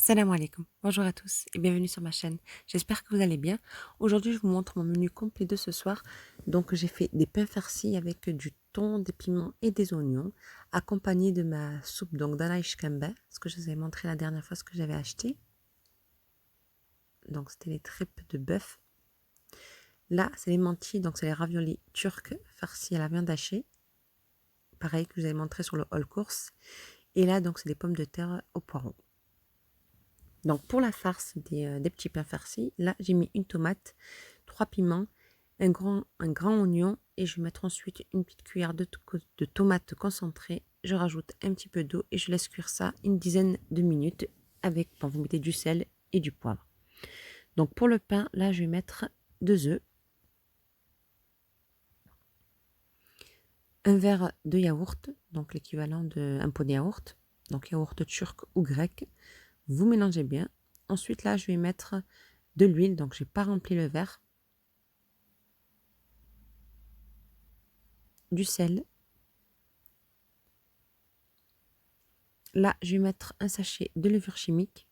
Salam alaikum, bonjour à tous et bienvenue sur ma chaîne. J'espère que vous allez bien. Aujourd'hui, je vous montre mon menu complet de ce soir. Donc, j'ai fait des pains farcis avec du thon, des piments et des oignons, accompagné de ma soupe donc d'Ala Ishkembe, ce que je vous ai montré la dernière fois ce que j'avais acheté. Donc, c'était les tripes de bœuf. Là, c'est les mantis, donc c'est les raviolis turcs farcis à la viande hachée. Pareil que je vous avais montré sur le haul course. Et là, donc, c'est des pommes de terre au poireau. Donc pour la farce des petits pains farcis, là j'ai mis une tomate, 3 piments, un grand oignon et je vais mettre ensuite une petite cuillère de tomates concentrées. Je rajoute un petit peu d'eau et je laisse cuire ça une dizaine de minutes avec, bon, vous mettez du sel et du poivre. Donc pour le pain, là je vais mettre 2 œufs, un verre de yaourt, donc l'équivalent d'un pot de yaourt, donc yaourt turc ou grec. Vous mélangez bien. Ensuite là je vais mettre de l'huile, donc j'ai pas rempli le verre, du sel. Là, je vais mettre un sachet de levure chimique.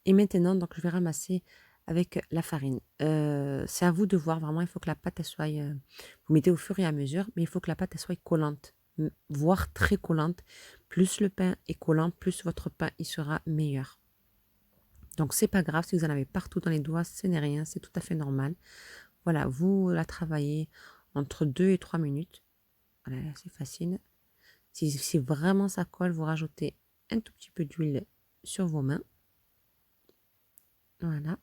Et maintenant, donc, je vais ramasser avec la farine. C'est à vous de voir, vraiment, il faut que la pâte elle soit... vous mettez au fur et à mesure, mais il faut que la pâte elle soit collante, voire très collante. Plus le pain est collant, plus votre pain il sera meilleur. Donc, c'est pas grave si vous en avez partout dans les doigts, ce n'est rien, c'est tout à fait normal. Voilà, vous la travaillez entre 2 et 3 minutes. Voilà, c'est facile. Si vraiment ça colle, vous rajoutez un tout petit peu d'huile sur vos mains. Voilà.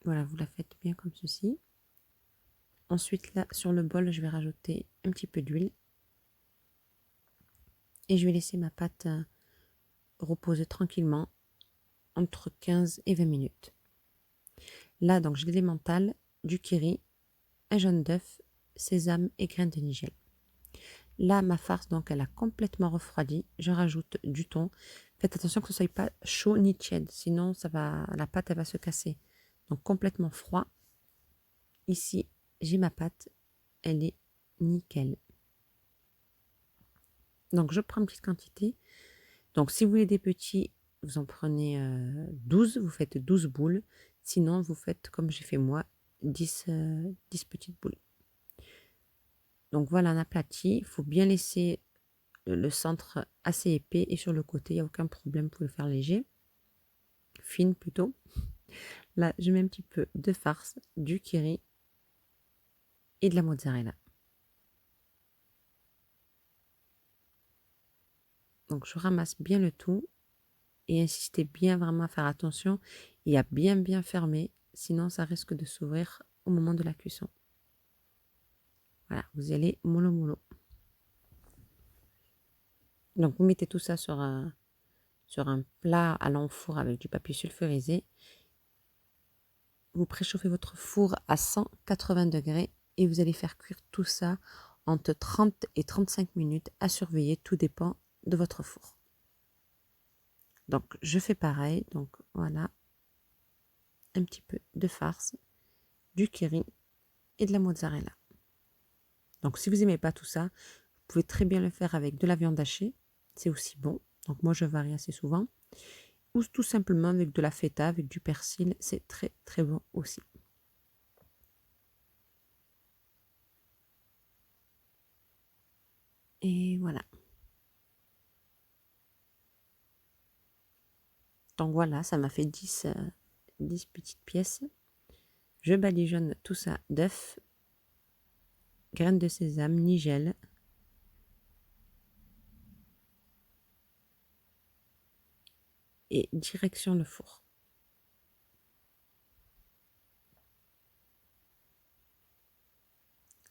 Voilà, vous la faites bien comme ceci. Ensuite, là, sur le bol, je vais rajouter un petit peu d'huile. Et je vais laisser ma pâte reposer tranquillement entre 15 et 20 minutes. Là, donc, j'ai l'émental, du curry, un jaune d'œuf, sésame et graines de nigel. Là, ma farce, donc, elle a complètement refroidi. Je rajoute du thon. Faites attention que ce ne soit pas chaud ni tiède, sinon ça va, la pâte, elle va se casser. Donc, complètement froid. Ici, j'ai ma pâte. Elle est nickel. Donc, je prends une petite quantité. Donc, si vous voulez des petits, vous en prenez 12. Vous faites 12 boules. Sinon, vous faites, comme j'ai fait moi, 10 petites boules. Donc, voilà, on aplati. Il faut bien laisser le centre assez épais. Et sur le côté, il n'y a aucun problème. Vous pouvez le faire léger. Fine plutôt. Là, je mets un petit peu de farce, du curry et de la mozzarella. Donc, je ramasse bien le tout. Et insistez bien vraiment à faire attention et à bien fermer, sinon ça risque de s'ouvrir au moment de la cuisson. Voilà, vous y allez mollo mollo. Donc vous mettez tout ça sur un plat à l'enfour avec du papier sulfurisé. Vous préchauffez votre four à 180 degrés et vous allez faire cuire tout ça entre 30 et 35 minutes à surveiller, tout dépend de votre four. Donc je fais pareil, donc voilà, un petit peu de farce, du curry et de la mozzarella. Donc si vous n'aimez pas tout ça, vous pouvez très bien le faire avec de la viande hachée, c'est aussi bon. Donc moi je varie assez souvent. Ou tout simplement avec de la feta, avec du persil, c'est très bon aussi. Et voilà. Donc voilà, ça m'a fait 10 petites pièces. Je badigeonne tout ça d'œufs, graines de sésame, nigel. Et direction le four.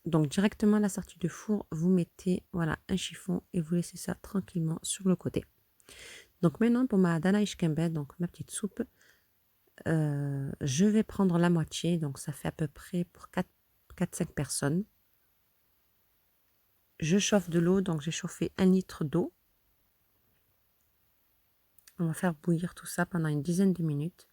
Donc directement à la sortie du four, vous mettez voilà un chiffon et vous laissez ça tranquillement sur le côté. Donc maintenant pour ma dana ishkembe, donc ma petite soupe, je vais prendre la moitié, donc ça fait à peu près pour 4-5 personnes. Je chauffe de l'eau, donc j'ai chauffé 1 litre d'eau. On va faire bouillir tout ça pendant une dizaine de minutes.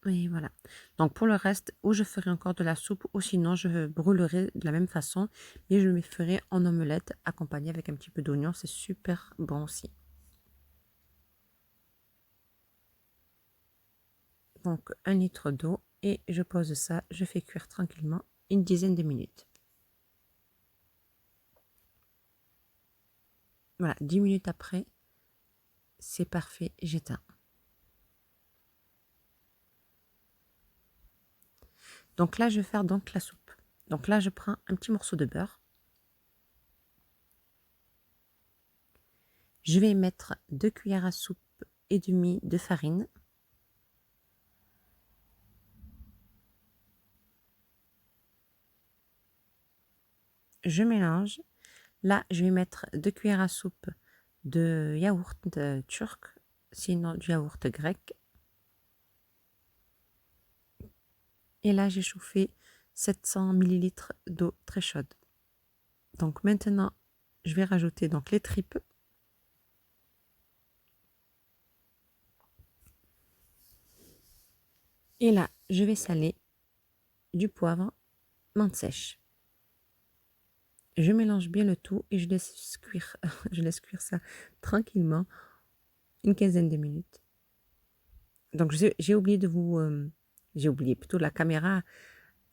Et voilà. Donc pour le reste, ou je ferai encore de la soupe, ou sinon je brûlerai de la même façon, mais je le ferai en omelette accompagné avec un petit peu d'oignon. C'est super bon aussi. Donc 1 litre d'eau et je pose ça, je fais cuire tranquillement une dizaine de minutes. Voilà, 10 minutes après, c'est parfait, j'éteins. Donc là, je vais faire donc la soupe. Donc là, je prends un petit morceau de beurre. Je vais mettre 2 cuillères à soupe et demie de farine. Je mélange. Là, je vais mettre 2 cuillères à soupe de yaourt turc, sinon du yaourt grec. Et là, j'ai chauffé 700 ml d'eau très chaude. Donc maintenant, je vais rajouter donc les tripes. Et là, je vais saler du poivre, menthe sèche. Je mélange bien le tout et je laisse cuire, je laisse cuire ça tranquillement une quinzaine de minutes. Donc j'ai oublié de vous, j'ai oublié plutôt la caméra,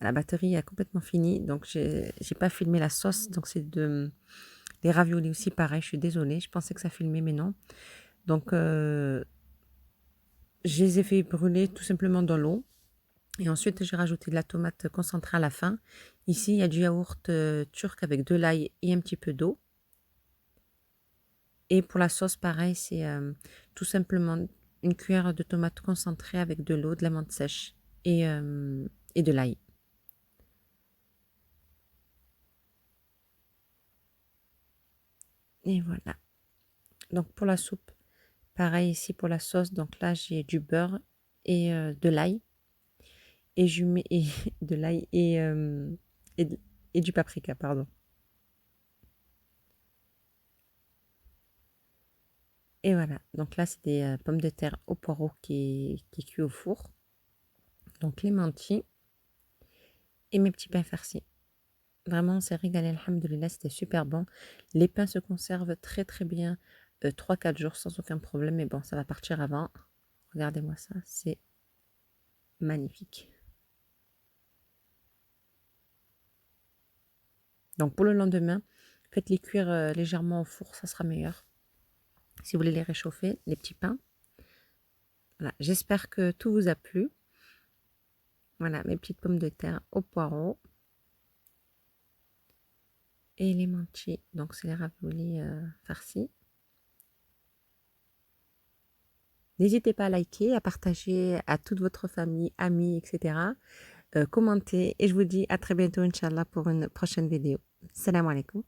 la batterie a complètement fini, donc j'ai pas filmé la sauce. Donc c'est les raviolis aussi pareil. Je suis désolée, je pensais que ça filmait mais non. Donc je les ai fait brûler tout simplement dans l'eau. Et ensuite, j'ai rajouté de la tomate concentrée à la fin. Ici, il y a du yaourt turc avec de l'ail et un petit peu d'eau. Et pour la sauce, pareil, c'est tout simplement une cuillère de tomate concentrée avec de l'eau, de la menthe sèche et de l'ail. Et voilà. Donc pour la soupe, pareil ici pour la sauce. Donc là, j'ai du beurre et de l'ail. Et je mets de l'ail et du paprika, pardon. Et voilà, donc là, c'est des pommes de terre au poireau qui cuit au four. Donc les lentilles et mes petits pains farcis. Vraiment, on s'est régalé, alhamdoulilah, c'était super bon. Les pains se conservent très très bien 3-4 jours sans aucun problème. Mais bon, ça va partir avant. Regardez-moi ça, c'est magnifique. Donc pour le lendemain, faites-les cuire légèrement au four, ça sera meilleur. Si vous voulez les réchauffer, les petits pains. Voilà, j'espère que tout vous a plu. Voilà, mes petites pommes de terre au poireau. Et les lentilles, donc c'est les raviolis farcis. N'hésitez pas à liker, à partager à toute votre famille, amis, etc. Commentez et je vous dis à très bientôt, Inch'Allah, pour une prochaine vidéo. Salam alaikum.